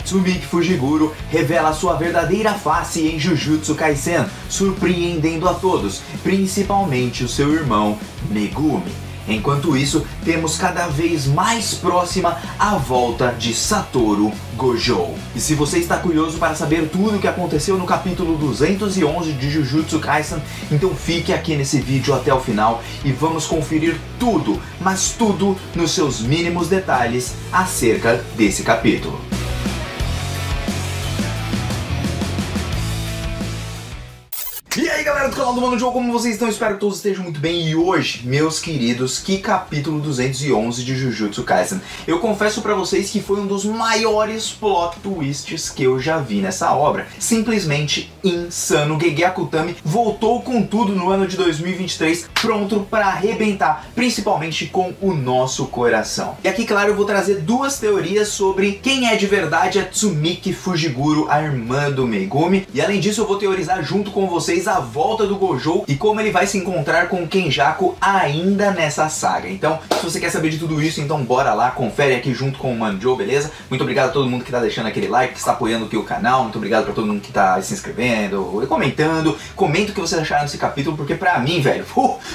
Tsumiki Fujiguro revela sua verdadeira face em Jujutsu Kaisen, surpreendendo a todos, principalmente o seu irmão Megumi. Enquanto isso, temos cada vez mais próxima a volta de Satoru Gojo. E se você está curioso para saber tudo o que aconteceu no capítulo 211 de Jujutsu Kaisen, então fique aqui nesse vídeo até o final e vamos conferir tudo, mas tudo nos seus mínimos detalhes acerca desse capítulo. E aí galera do canal do Mano Jogo, como vocês estão? Espero que todos estejam muito bem. E hoje, meus queridos, que capítulo 211 de Jujutsu Kaisen. Eu confesso pra vocês que foi um dos maiores plot twists que eu já vi nessa obra. Simplesmente insano. Gege Akutami voltou com tudo no ano de 2023, pronto pra arrebentar, principalmente com o nosso coração. E aqui, claro, eu vou trazer duas teorias sobre quem é de verdade a Tsumiki Fujiguro, a irmã do Megumi. E além disso, eu vou teorizar junto com vocês a volta do Gojo e como ele vai se encontrar com o Kenjaku ainda nessa saga. Então, se você quer saber de tudo isso, então bora lá, confere aqui junto com o Manjo, beleza? Muito obrigado a todo mundo que tá deixando aquele like, que está apoiando aqui o canal, muito obrigado pra todo mundo que tá se inscrevendo e comentando. Comenta o que vocês acharam desse capítulo, porque pra mim, velho,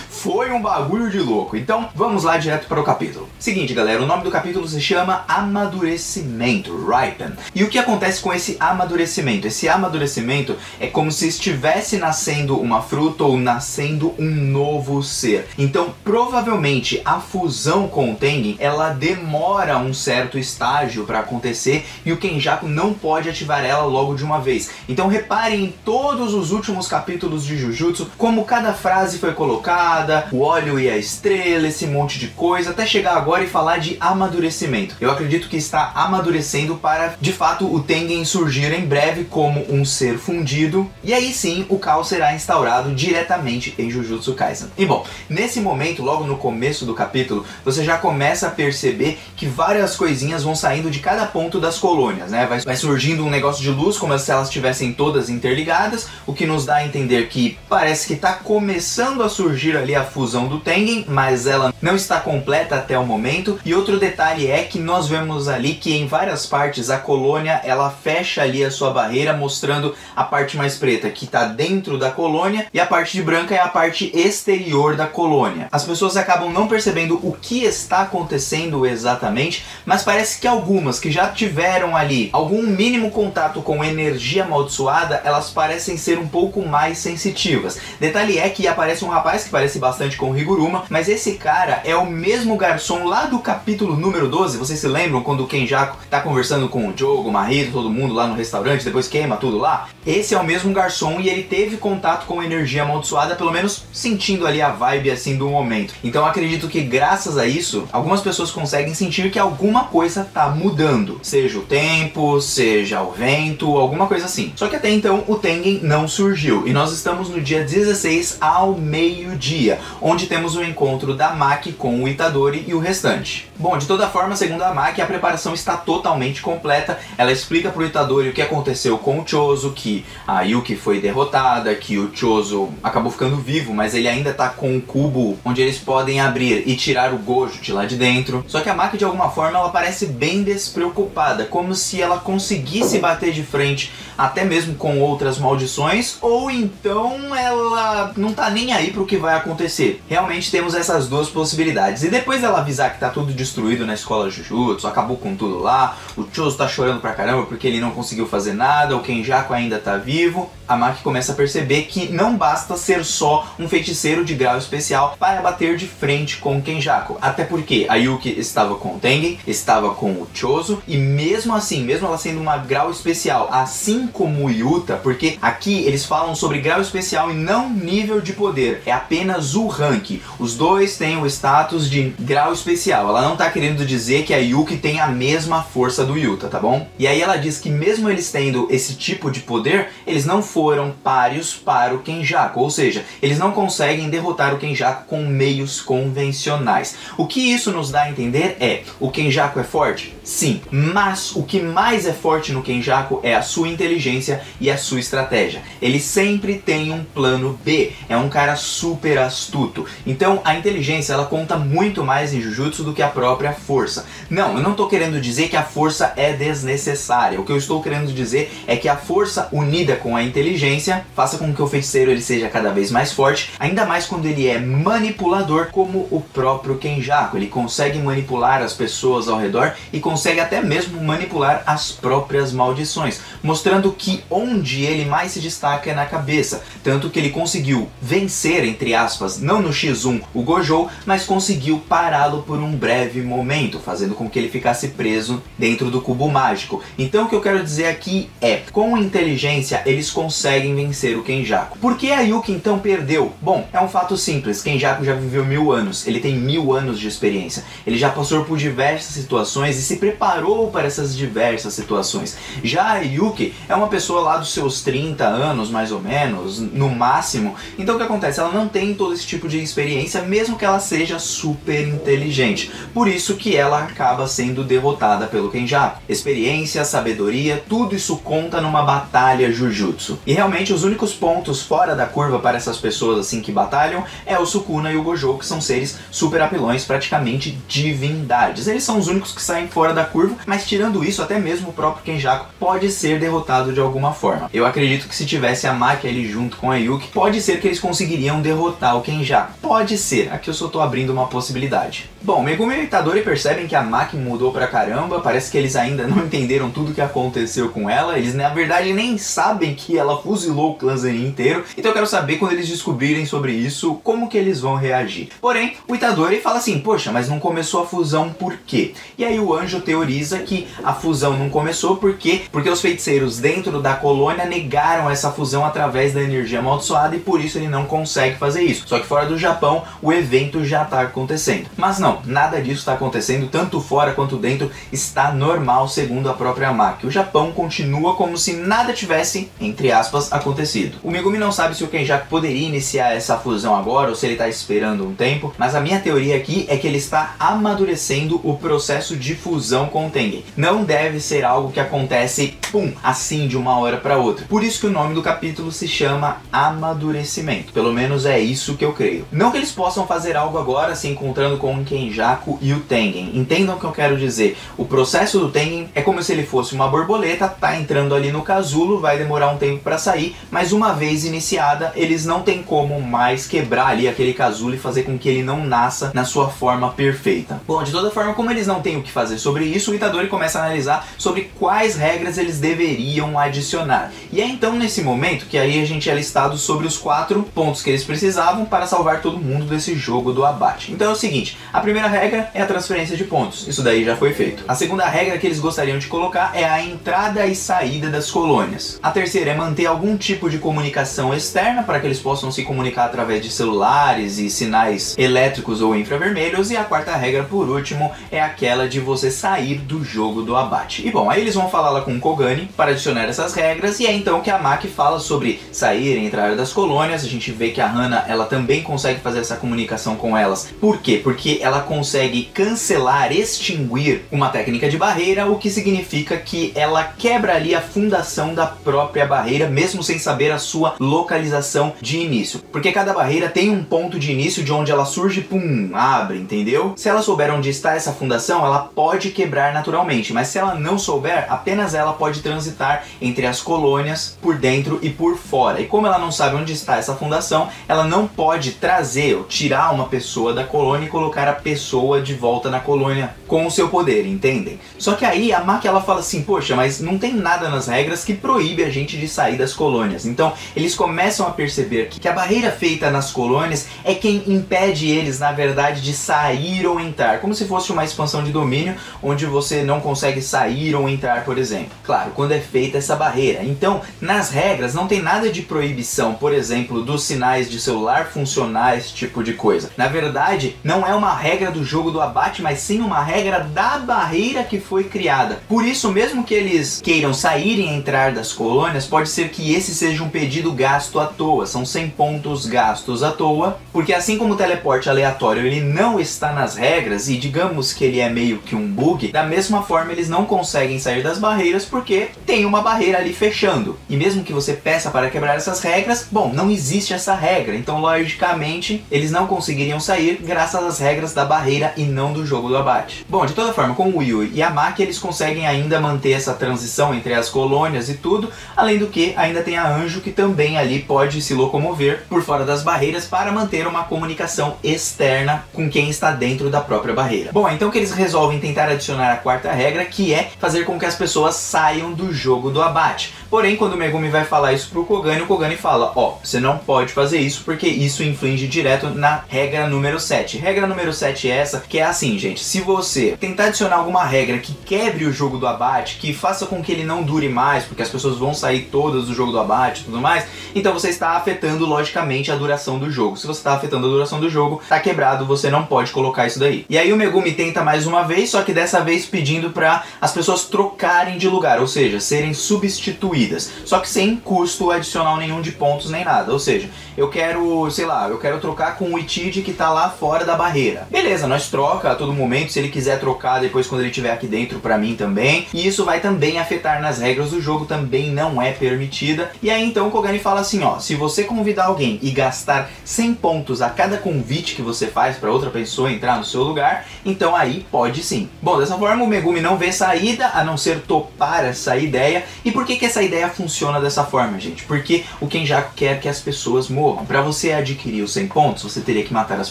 foi um bagulho de louco. Então, vamos lá direto para o capítulo. Seguinte, galera, o nome do capítulo se chama Amadurecimento, Ripen. E o que acontece com esse amadurecimento? Esse amadurecimento é como se estivesse nascendo uma fruta ou nascendo um novo ser. Então, provavelmente, a fusão com o Tengen, ela demora um certo estágio para acontecer e o Kenjaku não pode ativar ela logo de uma vez. Então, reparem em todos os últimos capítulos de Jujutsu, como cada frase foi colocada, o óleo e a estrela, esse monte de coisa, até chegar agora e falar de amadurecimento. Eu acredito que está amadurecendo para, de fato, o Tengen surgir em breve como um ser fundido, e aí sim, o caos será instaurado diretamente em Jujutsu Kaisen. E bom, nesse momento, logo no começo do capítulo, você já começa a perceber que várias coisinhas vão saindo de cada ponto das colônias, né? Vai surgindo um negócio de luz, como se elas estivessem todas interligadas, o que nos dá a entender que parece que está começando a surgir ali a fusão do Tengen, mas ela não está completa até o momento. E outro detalhe é que nós vemos ali que em várias partes a colônia, ela fecha ali a sua barreira, mostrando a parte mais preta, que está dentro da colônia, e a parte de branca é a parte exterior da colônia. As pessoas acabam não percebendo o que está acontecendo exatamente, mas parece que algumas que já tiveram ali algum mínimo contato com energia amaldiçoada, elas parecem ser um pouco mais sensitivas. Detalhe é que aparece um rapaz que parece bastante com o Higuruma, mas esse cara é o mesmo garçom lá do capítulo número 12, vocês se lembram quando o Kenjaku tá conversando com o Jogo, o Mahito, todo mundo lá no restaurante, depois queima tudo lá? Esse é o mesmo garçom e ele teve contato com energia amaldiçoada, pelo menos sentindo ali a vibe assim do momento. Então acredito que graças a isso, algumas pessoas conseguem sentir que alguma coisa tá mudando, seja o tempo, seja o vento, alguma coisa assim. Só que até então o Tengen não surgiu e nós estamos no dia 16 ao meio-dia, onde temos o encontro da Maki com o Itadori e o restante. Bom, de toda forma, segundo a Maki, a preparação está totalmente completa. Ela explica pro Itadori o que aconteceu com o Chozo, que a Yuki foi derrotada, que o Chozo acabou ficando vivo, mas ele ainda tá com um cubo onde eles podem abrir e tirar o Gojo de lá de dentro. Só que a Maki, de alguma forma, ela parece bem despreocupada, como se ela conseguisse bater de frente até mesmo com outras maldições, ou então ela não tá nem aí pro que vai acontecer. Realmente temos essas duas possibilidades. E depois dela avisar que tá tudo destruído na escola Jujutsu, acabou com tudo lá, o Chozo tá chorando pra caramba porque ele não conseguiu fazer nada, o Kenjaku ainda tá vivo, a Maki começa a perceber que não basta ser só um feiticeiro de grau especial para bater de frente com o Kenjaku. Até porque a Yuki estava com o Tengen, estava com o Chozo, e mesmo assim, mesmo ela sendo uma grau especial, assim como o Yuta, porque aqui eles falam sobre grau especial e não nível de poder, é apenas o rank. Os dois têm o status de grau especial. Ela não tá querendo dizer que a Yuki tem a mesma força do Yuta, tá bom? E aí ela diz que mesmo eles tendo esse tipo de poder, eles não foram páreos para o Kenjaku, ou seja, eles não conseguem derrotar o Kenjaku com meios convencionais. O que isso nos dá a entender é, o Kenjaku é forte? Sim, mas o que mais é forte no Kenjaku é a sua inteligência e a sua estratégia. Ele sempre tem um plano B, é um cara super astuto. Então a inteligência ela conta muito mais em Jujutsu do que a própria força. Não, eu não estou querendo dizer que a força é desnecessária. O que eu estou querendo dizer é que a força unida com a inteligência faça com que o feiticeiro ele seja cada vez mais forte, ainda mais quando ele é manipulador como o próprio Kenjaku. Ele consegue manipular as pessoas ao redor e consegue até mesmo manipular as próprias maldições, mostrando que onde ele mais se destaca é na cabeça. Tanto que ele conseguiu vencer, entre aspas, não no X1 o Gojo, mas conseguiu pará-lo por um breve momento, fazendo com que ele ficasse preso dentro do cubo mágico. Então o que eu quero dizer aqui é, com inteligência eles conseguem vencer o Kenjaku. Por que a Yuki então perdeu? Bom, é um fato simples, Kenjaku já viveu 1000 anos, ele tem 1000 anos de experiência, ele já passou por diversas situações e se preparou para essas diversas situações. Já a Yuki é uma pessoa lá dos seus 30 anos, mais ou menos, no máximo. Então o que acontece? Ela não tem todo esse tipo de experiência, mesmo que ela seja super inteligente. Por isso que ela acaba sendo derrotada pelo Kenjaku. Experiência, sabedoria, tudo isso conta numa batalha Jujutsu. E realmente os únicos pontos fora da curva para essas pessoas assim que batalham é o Sukuna e o Gojo, que são seres super apelões, praticamente divindades. Eles são os únicos que saem fora da curva, mas tirando isso, até mesmo o próprio Kenjaku pode ser derrotado de alguma forma. Eu acredito que se tivesse a Maki ali junto com a Yuki, pode ser que eles conseguiriam derrotar o Kenjaku. Pode ser, aqui eu só tô abrindo uma possibilidade. Bom, Megumi e Itadori percebem que a Maki mudou pra caramba, parece que eles ainda não entenderam tudo o que aconteceu com ela, eles na verdade nem sabem que ela fuzilou o clã Zenin inteiro, então eu quero saber quando eles descobrirem sobre isso, como que eles vão reagir. Porém, o Itadori fala assim, poxa, mas não começou a fusão por quê? E aí o Anjo teoriza que a fusão não começou porque os feiticeiros dentro da colônia negaram essa fusão através da energia amaldiçoada e por isso ele não consegue fazer isso. Só que fora do Japão, o evento já está acontecendo. Mas não, nada disso está acontecendo, tanto fora quanto dentro está normal segundo a própria Maki. O Japão continua como se nada tivesse, entre aspas, acontecido. O Megumi não sabe se o Kenjaku poderia iniciar essa fusão agora ou se ele está esperando um tempo, mas a minha teoria aqui é que ele está amadurecendo o processo de fusão com o Tengen. Não deve ser algo que acontece, pum, assim de uma hora para outra. Por isso que o nome do capítulo se chama Amadurecimento. Pelo menos é isso que eu creio. Não que eles possam fazer algo agora se encontrando com o Kenjaku e o Tengen. Entendam o que eu quero dizer. O processo do Tengen é como se ele fosse uma borboleta, tá entrando ali no casulo, vai demorar um tempo para sair, mas uma vez iniciada, eles não tem como mais quebrar ali aquele casulo e fazer com que ele não nasça na sua forma perfeita. Bom, de toda forma, como eles não têm o que fazer sobre isso, o Itadori começa a analisar sobre quais regras eles deveriam adicionar. E é então nesse momento que aí a gente é listado sobre os 4 pontos que eles precisavam para salvar todo mundo desse jogo do abate. Então é o seguinte, a primeira regra é a transferência de pontos, isso daí já foi feito. A segunda regra que eles gostariam de colocar é a entrada e saída das colônias. A terceira é manter algum tipo de comunicação externa para que eles possam se comunicar através de celulares e sinais elétricos ou infravermelhos. E a quarta regra, por último, é aquela de você sair do jogo do abate. E bom, aí eles vão falar lá com o Kogani para adicionar essas regras, e é então que a Maki fala sobre sair e entrar das colônias. A gente vê que a Hana, ela também consegue fazer essa comunicação com elas. Por quê? Porque ela consegue cancelar, extinguir uma técnica de barreira, o que significa que ela quebra ali a fundação da própria barreira, mesmo sem saber a sua localização de início. Porque cada barreira tem um ponto de início de onde ela surge, pum, abre, entendeu? Se ela souber onde está essa fundação, ela pode quebrar naturalmente, mas se ela não souber, apenas ela pode transitar entre as colônias por dentro e por fora. E como ela não sabe onde está essa fundação, ela não pode trazer ou tirar uma pessoa da colônia e colocar a pessoa de volta na colônia com o seu poder, entendem? Só que aí a Maki, ela fala assim, poxa, mas não tem nada nas regras que proíbe a gente de sair das colônias. Então eles começam a perceber que a barreira feita nas colônias é quem impede eles, na verdade, de sair ou entrar, como se fosse uma expansão de domínio onde você não consegue sair ou entrar, por exemplo. Claro, quando é feita essa barreira. Então, nas regras não tem nada de proibição, por exemplo, dos sinais de celular funcionar, esse tipo de coisa. Na verdade, não é uma regra do jogo do abate, mas sim uma regra da barreira que foi criada. Por isso, mesmo que eles queiram sair e entrar das colônias, pode ser que esse seja um pedido gasto à toa. São 100 pontos gastos à toa, porque assim como o teleporte aleatório ele não está nas regras, e digamos que ele é meio que um bug, bug, da mesma forma eles não conseguem sair das barreiras porque tem uma barreira ali fechando. E mesmo que você peça para quebrar essas regras, bom, não existe essa regra, então logicamente eles não conseguiriam sair graças às regras da barreira e não do jogo do abate. Bom, de toda forma, com o Yui e a Maki eles conseguem ainda manter essa transição entre as colônias e tudo, além do que ainda tem a Anjo que também ali pode se locomover por fora das barreiras para manter uma comunicação externa com quem está dentro da própria barreira. Bom, então que eles resolvem tentar adicionar a quarta regra, que é fazer com que as pessoas saiam do jogo do abate. Porém, quando o Megumi vai falar isso pro Kogane, o Kogane fala, ó, você não pode fazer isso porque isso inflige direto na regra número 7. Regra número 7 é essa, que é assim, gente, se você tentar adicionar alguma regra que quebre o jogo do abate, que faça com que ele não dure mais, porque as pessoas vão sair todas do jogo do abate e tudo mais, então você está afetando logicamente a duração do jogo. Se você está afetando a duração do jogo, tá quebrado, você não pode colocar isso daí. E aí o Megumi tenta mais uma vez, só que dessa vez pedindo para as pessoas trocarem de lugar, ou seja, serem substituídas, só que sem custo adicional nenhum de pontos nem nada. Ou seja, eu quero, sei lá, eu quero trocar com o Itid que tá lá fora da barreira. Beleza, nós troca a todo momento, se ele quiser trocar depois quando ele estiver aqui dentro pra mim também. E isso vai também afetar nas regras do jogo, também não é permitida. E aí então o Kogane fala assim, ó, se você convidar alguém e gastar 100 pontos a cada convite que você faz pra outra pessoa entrar no seu lugar, então aí pode sim. Bom, dessa forma o Megumi não vê saída a não ser topar essa ideia. E por que essa ideia funciona dessa forma, gente? Porque o Kenjaku quer que as pessoas morram. Para você adquirir os 100 pontos, você teria que matar as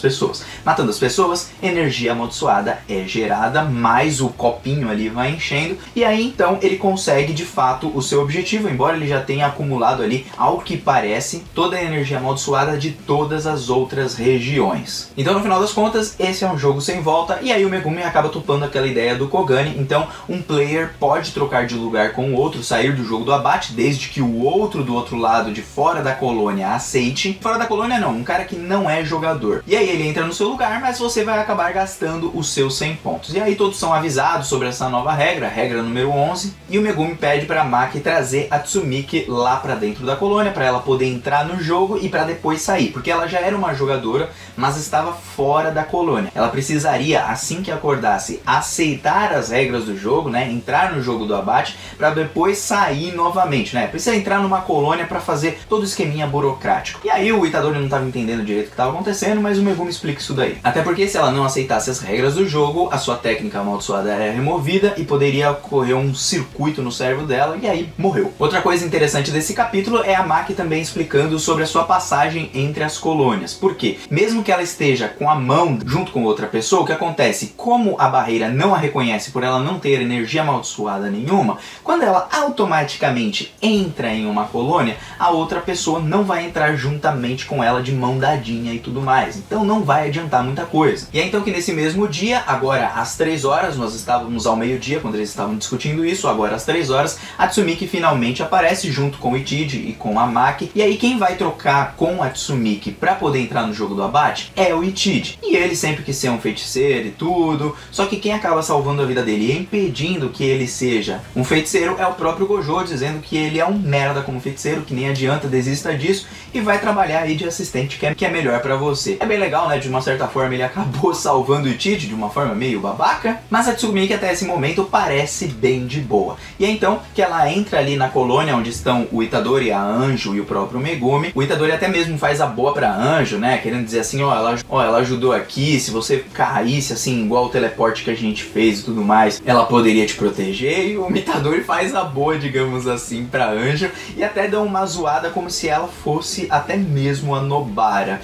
pessoas. Matando as pessoas, energia amaldiçoada é gerada, mais o copinho ali vai enchendo, e aí então ele consegue de fato o seu objetivo, embora ele já tenha acumulado ali, ao que parece, toda a energia amaldiçoada de todas as outras regiões. Então no final das contas, esse é um jogo sem volta, e aí o Megumi acaba topando aquela ideia do Kogane. Então um player pode trocar de lugar com o outro, sair do jogo do abate, desde que o outro do outro lado de fora da colônia aceite. Fora da colônia não, um cara que não é jogador. E aí ele entra no seu lugar, mas você vai acabar gastando os seus 100 pontos. E aí todos são avisados sobre essa nova regra, regra número 11, e o Megumi pede para Maki trazer a Tsumiki lá para dentro da colônia, para ela poder entrar no jogo e para depois sair, porque ela já era uma jogadora, mas estava fora da colônia. Ela precisaria, assim que acordasse, aceitar as regras do jogo, né, entrar no jogo do abate, para depois sair novamente, né? Precisa entrar numa colônia para fazer todo o esqueminha burocrático. E aí o Itadori não estava entendendo direito o que estava acontecendo, mas o Megumi explica isso daí. Até porque se ela não aceitasse as regras do jogo, a sua técnica amaldiçoada era removida e poderia ocorrer um circuito no cérebro dela e aí morreu. Outra coisa interessante desse capítulo é a Maki também explicando sobre a sua passagem entre as colônias. Por quê? Mesmo que ela esteja com a mão junto com outra pessoa, o que acontece? Como a barreira não a reconhece por ela não ter energia amaldiçoada nenhuma, quando ela automaticamente entra em uma colônia, a outra pessoa não vai entrar juntamente com ela de mão dadinha e tudo mais. Então não vai adiantar muita coisa. E é então que nesse mesmo dia, agora às 3 horas, nós estávamos ao meio-dia quando eles estavam discutindo isso, agora às 3 horas, a Tsumiki finalmente aparece junto com o Itid e com a Maki. E aí quem vai trocar com a Tsumiki pra poder entrar no jogo do abate é o Itid. E ele sempre quis ser um feiticeiro e tudo, só que quem acaba salvando a vida dele e impedindo que ele seja um feiticeiro é o próprio Gojo, dizendo que ele é um merda como feiticeiro, que nem adianta, desista disso e vai trabalhar aí de assistente, que é melhor pra você. É bem legal, né? De uma certa forma ele acabou salvando o Itid de uma forma meio babaca, mas a Tsumiki até esse momento parece bem de boa. E é então que ela entra ali na colônia onde estão o Itadori, a Anjo e o próprio Megumi. O Itadori até mesmo faz a boa pra Anjo, né? Querendo dizer assim, ó, ela ajudou aqui, se você caísse assim, igual o teleporte que a gente fez e tudo mais, ela poderia te proteger. E o Itadori faz a boa, digamos assim, pra Anjo, e até dá uma zoada como se ela fosse até mesmo a Nobara.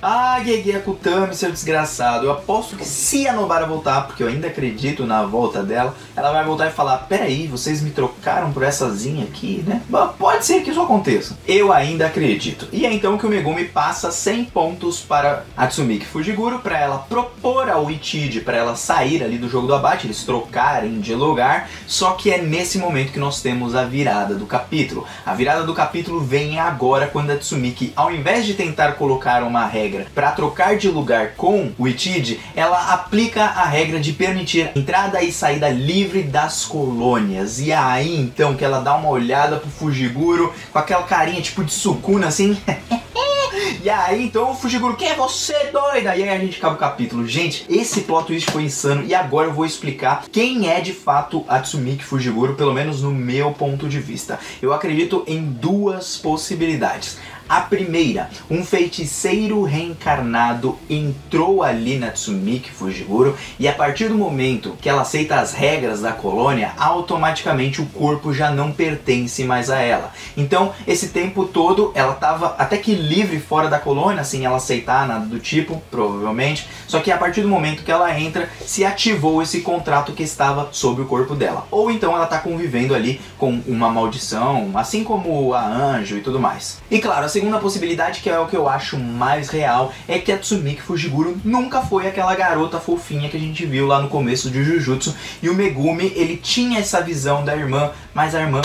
Ah, Gege Akutami, seu desgraçado. Eu aposto que se a Nobara voltar, porque eu ainda acredito na volta dela, ela vai voltar e falar, peraí, vocês me trocaram poressazinha aqui, né? Pode ser que isso aconteça. Eu ainda acredito. E é então que o Megumi passa 100 pontos para a Tsumiki Fujiguro, para ela propor ao Itid, para ela sair ali do jogo do abate, eles trocarem de lugar. Só que é nesse momento que nós temos a virada do capítulo. A virada do capítulo vem agora, quando a Tsumiki, ao invés de tentar colocar uma regra para trocar de lugar com o Itid, ela aplica a regra de permitir entrada e saída livre das colônias. E aí então que ela dá uma olhada pro Fujiguro com aquela carinha tipo de Sukuna assim E aí, então o Fujiguro, quem é você, doida? E aí a gente acaba o capítulo. Gente, esse plot twist foi insano e agora eu vou explicar quem é de fato a Tsumiki Fujiguro, pelo menos no meu ponto de vista. Eu acredito em duas possibilidades. A primeira, um feiticeiro reencarnado entrou ali na Tsumiki Fujiguro e a partir do momento que ela aceita as regras da colônia, automaticamente o corpo já não pertence mais a ela. Então, esse tempo todo ela estava até que livre fora da colônia, sem ela aceitar nada do tipo, provavelmente. Só que a partir do momento que ela entra, se ativou esse contrato que estava sobre o corpo dela. Ou então ela está convivendo ali com uma maldição, assim como a anjo e tudo mais. E claro, a segunda possibilidade, que é o que eu acho mais real, é que a Tsumiki Fujiguro nunca foi aquela garota fofinha que a gente viu lá no começo de Jujutsu, e o Megumi, ele tinha essa visão da irmã, mas a irmã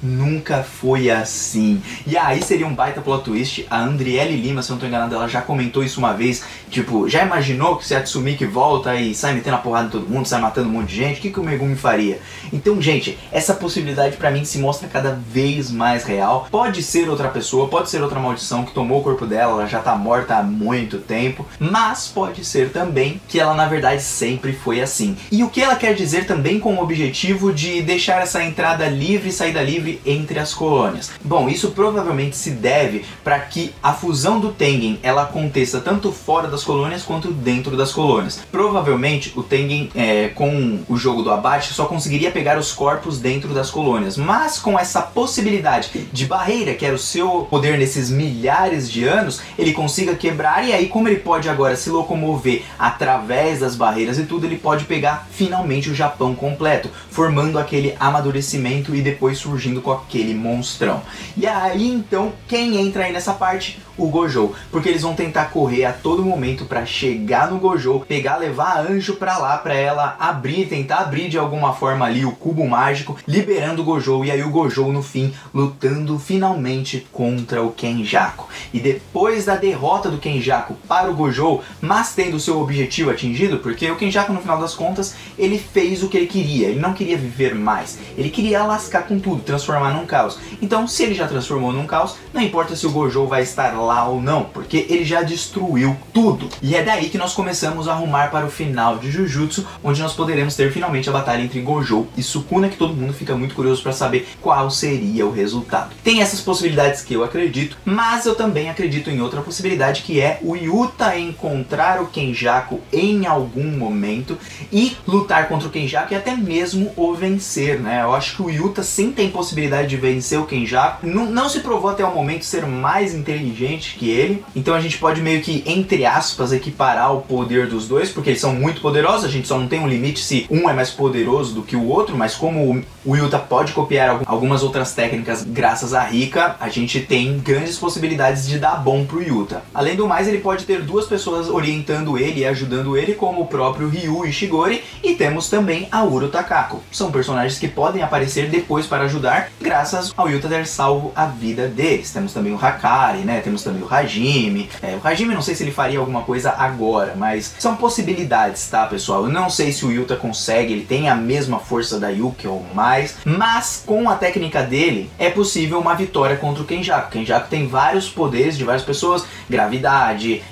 nunca foi assim. E aí seria um baita plot twist. A Andriele Lima, se eu não tô enganado, ela já comentou isso uma vez. Tipo, já imaginou que se a Tsumiki volta e sai metendo a porrada em todo mundo, sai matando um monte de gente, o que o Megumi faria? Então, gente, essa possibilidade pra mim se mostra cada vez mais real. Pode ser outra pessoa, pode ser outra maldição que tomou o corpo dela, ela já tá morta há muito tempo, mas pode ser também que ela na verdade sempre foi assim. E o que ela quer dizer também com o objetivo de deixar essa entrada livre e saída livre entre as colônias? Bom, isso provavelmente se deve para que a fusão do Tengen ela aconteça tanto fora das colônias quanto dentro das colônias. Provavelmente o Tengen com o jogo do abate só conseguiria pegar os corpos dentro das colônias, mas com essa possibilidade de barreira, que era o seu poder nesses milhares de anos, ele consiga quebrar, e aí como ele pode agora se locomover através das barreiras e tudo, ele pode pegar finalmente o Japão completo, formando aquele amadurecimento e depois surgindo com aquele monstrão. E aí então, quem entra aí nessa parte? O Gojo, porque eles vão tentar correr a todo momento para chegar no Gojo, pegar, levar a Anjo pra lá, pra ela abrir, tentar abrir de alguma forma ali o cubo mágico, liberando o Gojo, e aí o Gojo no fim lutando finalmente contra o Kenjaku. E depois da derrota do Kenjaku para o Gojo, mas tendo o seu objetivo atingido, porque o Kenjaku no final das contas, ele fez o que ele queria, ele não queria viver mais, ele queria lascar com tudo, transformar num caos. Então se ele já transformou num caos, não importa se o Gojo vai estar lá ou não, porque ele já destruiu tudo. E é daí que nós começamos a arrumar para o final de Jujutsu, onde nós poderemos ter finalmente a batalha entre Gojo e Sukuna, que todo mundo fica muito curioso para saber qual seria o resultado. Tem essas possibilidades que eu acredito, mas eu também acredito em outra possibilidade, que é o Yuta encontrar o Kenjaku em algum momento e lutar contra o Kenjaku e até mesmo o vencer, né? Eu acho que o Yuta sim tem possibilidade de vencer o Kenjaku. Não se provou até o momento ser mais inteligente que ele, então a gente pode meio que, entre aspas, equiparar o poder dos dois, porque eles são muito poderosos. A gente só não tem um limite se um é mais poderoso do que o outro, mas como o Yuta pode copiar algumas outras técnicas graças a Rika, a gente tem grandes possibilidades de dar bom pro Yuta. Além do mais, ele pode ter duas pessoas orientando ele e ajudando ele, como o próprio Ryu Ishigori, e temos também a Uro Takako. São personagens que podem aparecer depois para ajudar, graças ao Yuta ter salvo a vida deles. Temos também o Hakari, né? Temos também o Hajime. O Hajime não sei se ele faria alguma coisa agora, mas são possibilidades, tá, pessoal? Eu não sei se o Yuta consegue, ele tem a mesma força da Yuki ou mais, mas com a técnica dele é possível uma vitória contra o Kenjaku. O Kenjaku tem vários poderes de várias pessoas, gravidade,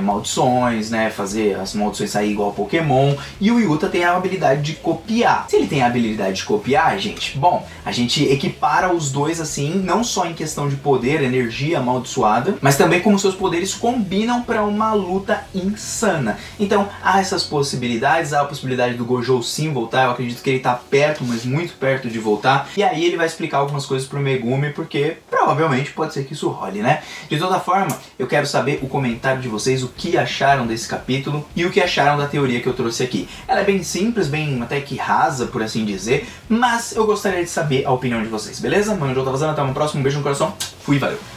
maldições, né, fazer as maldições sair igual Pokémon, e o Yuta tem a habilidade de copiar. Se ele tem a habilidade de copiar, gente, bom, a gente equipara os dois assim, não só em questão de poder, energia amaldiçoada, mas também como seus poderes combinam para uma luta insana. Então há essas possibilidades, há a possibilidade do Gojo sim voltar. Eu acredito que ele tá perto, mas muito perto de voltar, e aí ele vai explicar algumas coisas pro Megumi, porque provavelmente pode ser que isso role, né? De toda forma, eu quero saber o comentário de vocês, o que acharam desse capítulo e o que acharam da teoria que eu trouxe aqui. Ela é bem simples, bem até que rasa, por assim dizer, mas eu gostaria de saber a opinião de vocês, beleza? Mano, eu tô vazando, até uma próxima, um beijo no coração, fui, valeu!